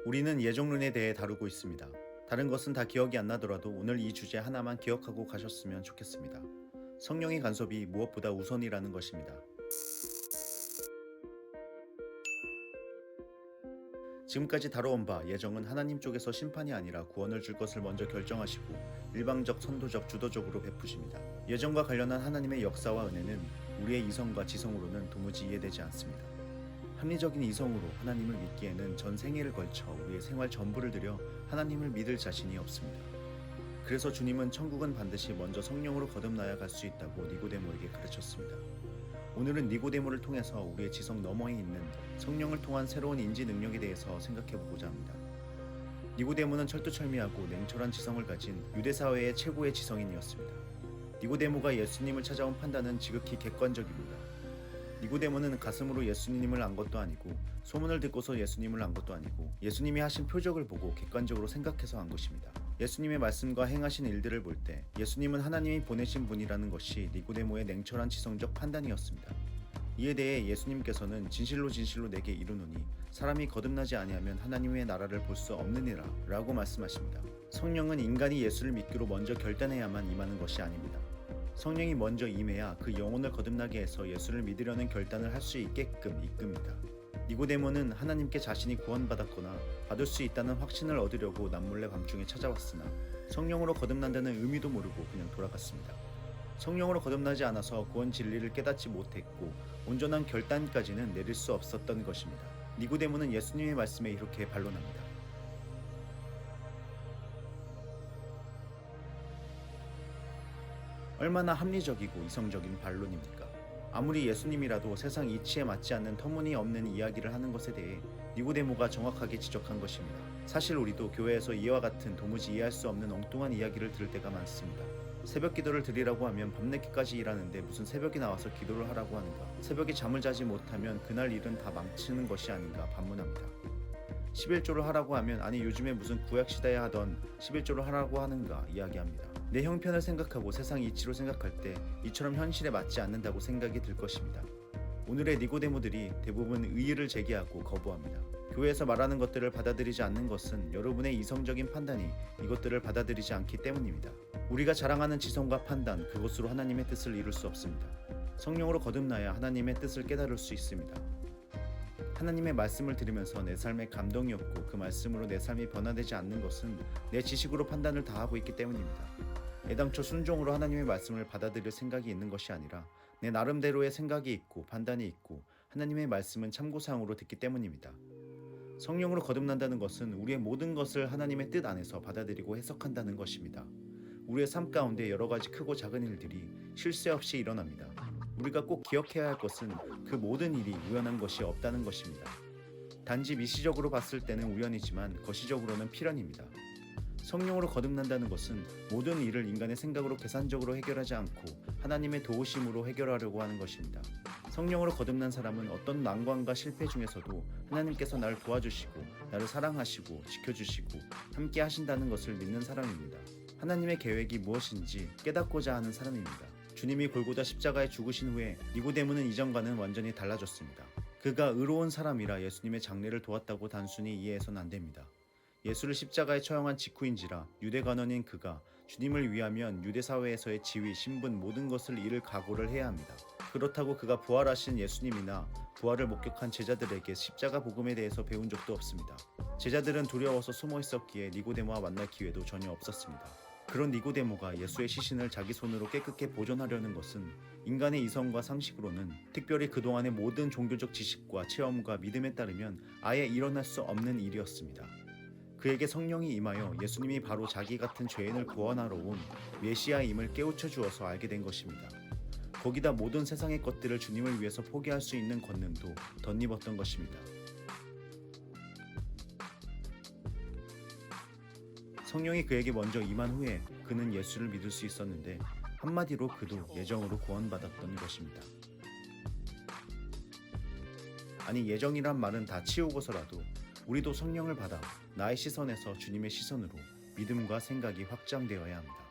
우리는 예정론에 대해 다루고 있습니다. 다른 것은 다 기억이 안 나더라도 오늘 이 주제 하나만 기억하고 가셨으면 좋겠습니다. 성령의 간섭이 무엇보다 우선이라는 것입니다. 지금까지 다뤄온 바 예정은 하나님 쪽에서 심판이 아니라 구원을 줄 것을 먼저 결정하시고 일방적, 선도적, 주도적으로 베푸십니다. 예정과 관련한 하나님의 역사와 은혜는 우리의 이성과 지성으로는 도무지 이해되지 않습니다. 합리적인 이성으로 하나님을 믿기에는 전 생애를 걸쳐 우리의 생활 전부를 들여 하나님을 믿을 자신이 없습니다. 그래서 주님은 천국은 반드시 먼저 성령으로 거듭나야 갈 수 있다고 니고데모에게 가르쳤습니다. 오늘은 니고데모를 통해서 우리의 지성 너머에 있는 성령을 통한 새로운 인지 능력에 대해서 생각해보고자 합니다. 니고데모는 철두철미하고 냉철한 지성을 가진 유대사회의 최고의 지성인이었습니다. 니고데모가 예수님을 찾아온 판단은 지극히 객관적입니다. 니고데모는 가슴으로 예수님을 안 것도 아니고 소문을 듣고서 예수님을 안 것도 아니고 예수님이 하신 표적을 보고 객관적으로 생각해서 한 것입니다. 예수님의 말씀과 행하신 일들을 볼 때 예수님은 하나님이 보내신 분이라는 것이 니고데모의 냉철한 지성적 판단이었습니다. 이에 대해 예수님께서는 진실로 진실로 내게 이르노니 사람이 거듭나지 아니하면 하나님의 나라를 볼 수 없느니라 라고 말씀하십니다. 성령은 인간이 예수를 믿기로 먼저 결단해야만 임하는 것이 아닙니다. 성령이 먼저 임해야 그 영혼을 거듭나게 해서 예수를 믿으려는 결단을 할 수 있게끔 이끕니다. 니고데모는 하나님께 자신이 구원받았거나 받을 수 있다는 확신을 얻으려고 남몰래 밤중에 찾아왔으나 성령으로 거듭난다는 의미도 모르고 그냥 돌아갔습니다. 성령으로 거듭나지 않아서 구원 진리를 깨닫지 못했고 온전한 결단까지는 내릴 수 없었던 것입니다. 니고데모는 예수님의 말씀에 이렇게 반론합니다. 얼마나 합리적이고 이성적인 반론입니까? 아무리 예수님이라도 세상 이치에 맞지 않는 터무니없는 이야기를 하는 것에 대해 니고데모가 정확하게 지적한 것입니다. 사실 우리도 교회에서 이와 같은 도무지 이해할 수 없는 엉뚱한 이야기를 들을 때가 많습니다. 새벽 기도를 드리라고 하면 밤늦게까지 일하는데 무슨 새벽이 나와서 기도를 하라고 하는가? 새벽에 잠을 자지 못하면 그날 일은 다 망치는 것이 아닌가 반문합니다. 11조를 하라고 하면 아니 요즘에 무슨 구약시대에 하던 11조를 하라고 하는가 이야기합니다. 내 형편을 생각하고 세상 이치로 생각할 때 이처럼 현실에 맞지 않는다고 생각이 들 것입니다. 오늘의 니고데모들이 대부분 의의를 제기하고 거부합니다. 교회에서 말하는 것들을 받아들이지 않는 것은 여러분의 이성적인 판단이 이것들을 받아들이지 않기 때문입니다. 우리가 자랑하는 지성과 판단, 그것으로 하나님의 뜻을 이룰 수 없습니다. 성령으로 거듭나야 하나님의 뜻을 깨달을 수 있습니다. 하나님의 말씀을 들으면서 내 삶에 감동이 없고 그 말씀으로 내 삶이 변화되지 않는 것은 내 지식으로 판단을 다 하고 있기 때문입니다. 애당초 순종으로 하나님의 말씀을 받아들일 생각이 있는 것이 아니라 내 나름대로의 생각이 있고 판단이 있고 하나님의 말씀은 참고사항으로 듣기 때문입니다. 성령으로 거듭난다는 것은 우리의 모든 것을 하나님의 뜻 안에서 받아들이고 해석한다는 것입니다. 우리의 삶 가운데 여러 가지 크고 작은 일들이 쉴 새 없이 일어납니다. 우리가 꼭 기억해야 할 것은 그 모든 일이 우연한 것이 없다는 것입니다. 단지 미시적으로 봤을 때는 우연이지만 거시적으로는 필연입니다. 성령으로 거듭난다는 것은 모든 일을 인간의 생각으로 계산적으로 해결하지 않고 하나님의 도우심으로 해결하려고 하는 것입니다. 성령으로 거듭난 사람은 어떤 난관과 실패 중에서도 하나님께서 나를 도와주시고 나를 사랑하시고 지켜주시고 함께 하신다는 것을 믿는 사람입니다. 하나님의 계획이 무엇인지 깨닫고자 하는 사람입니다. 주님이 골고다 십자가에 죽으신 후에 니고데모는 이전과는 완전히 달라졌습니다. 그가 의로운 사람이라 예수님의 장례를 도왔다고 단순히 이해해서는 안 됩니다. 예수를 십자가에 처형한 직후인지라 유대 관원인 그가 주님을 위하면 유대 사회에서의 지위, 신분 모든 것을 잃을 각오를 해야 합니다. 그렇다고 그가 부활하신 예수님이나 부활을 목격한 제자들에게 십자가 복음에 대해서 배운 적도 없습니다. 제자들은 두려워서 숨어 있었기에 니고데모와 만날 기회도 전혀 없었습니다. 그런 니고데모가 예수의 시신을 자기 손으로 깨끗게 보존하려는 것은 인간의 이성과 상식으로는 특별히 그동안의 모든 종교적 지식과 체험과 믿음에 따르면 아예 일어날 수 없는 일이었습니다. 그에게 성령이 임하여 예수님이 바로 자기 같은 죄인을 구원하러 온 메시아임을 깨우쳐 주어서 알게 된 것입니다. 거기다 모든 세상의 것들을 주님을 위해서 포기할 수 있는 권능도 덧입었던 것입니다. 성령이 그에게 먼저 임한 후에 그는 예수를 믿을 수 있었는데 한마디로 그도 예정으로 구원받았던 것입니다. 아니 예정이란 말은 다 치우고서라도 우리도 성령을 받아 나의 시선에서 주님의 시선으로 믿음과 생각이 확장되어야 합니다.